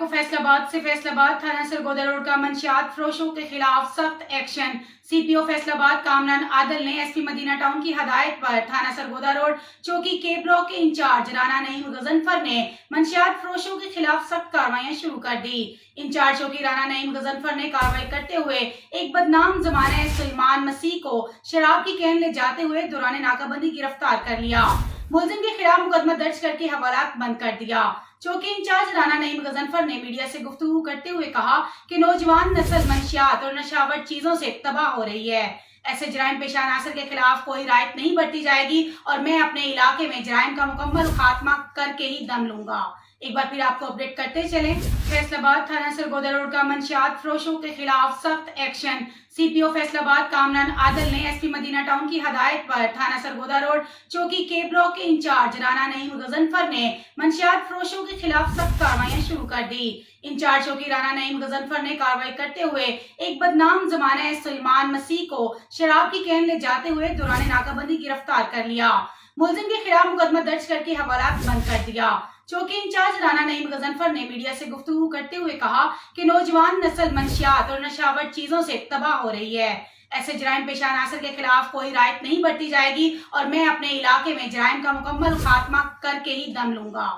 आपको फैसलाबाद से फैसलाबाद थाना सरगोदा रोड का मंशियात फरोशों के खिलाफ सख्त एक्शन। सीपीओ फैसलाबाद कामरान आदल ने एसपी मदीना टाउन की हदायत पर थाना सरगोदा रोड चौकी के ब्लॉक के इंचार्ज राना नईम गजनफर ने मंशियात फरोशों के खिलाफ सख्त कार्रवाइयां शुरू कर दी। इंचार्ज चौकी राना नईम गजनफर ने कार्रवाई करते हुए एक बदनाम जमाने सलमान मसीह को शराब की कैन ले जाते हुए दौरान नाकाबंदी गिरफ्तार कर लिया। मुलजिम के खिलाफ मुकदमा दर्ज करके हवालात बंद कर दिया। चौकी इंचार्ज राना नईम गजनफर ने मीडिया से गुफ्तगू करते हुए कहा कि नौजवान नस्ल मंशियात और नशावर चीजों से तबाह हो रही है। ऐसे जराइम पेशा अनासर के खिलाफ कोई रायत नहीं बरती जाएगी और मैं अपने इलाके में जराइम का मुकम्मल खात्मा करके ही दम लूंगा। एक बार फिर आपको अपडेट करते चले। फैसलाबाद थाना सरगोदा रोड का मंशियात फरोशों के खिलाफ सख्त एक्शन। सीपीओ फैसलाबाद कामरान आदल ने एसपी मदीना टाउन की हदायत पर थाना सरगोदा रोड चौकी के ब्लॉक के इंचार्ज राना नईम गजनफर ने मंशियात फरोशों के खिलाफ सख्त कार्रवाइयां शुरू कर दी। इंचार्ज चौकी राना नईम गजनफर ने कार्रवाई करते हुए एक बदनाम जमाने सलमान मसीह को शराब की कैन ले जाते हुए दौरान नाकाबंदी गिरफ्तार कर लिया। मुलजिम के खिलाफ मुकदमा दर्ज करके हवालात बंद कर दिया। चौकी इंचार्ज राना नईम गजनफर ने मीडिया से गुफ्तगू करते हुए कहा कि नौजवान नस्ल मंशियात और नशावर चीजों से तबाह हो रही है। ऐसे जराइम पेशा अनासर के खिलाफ कोई रायत नहीं बरती जाएगी और मैं अपने इलाके में जराइम का मुकम्मल खात्मा करके ही दम लूंगा।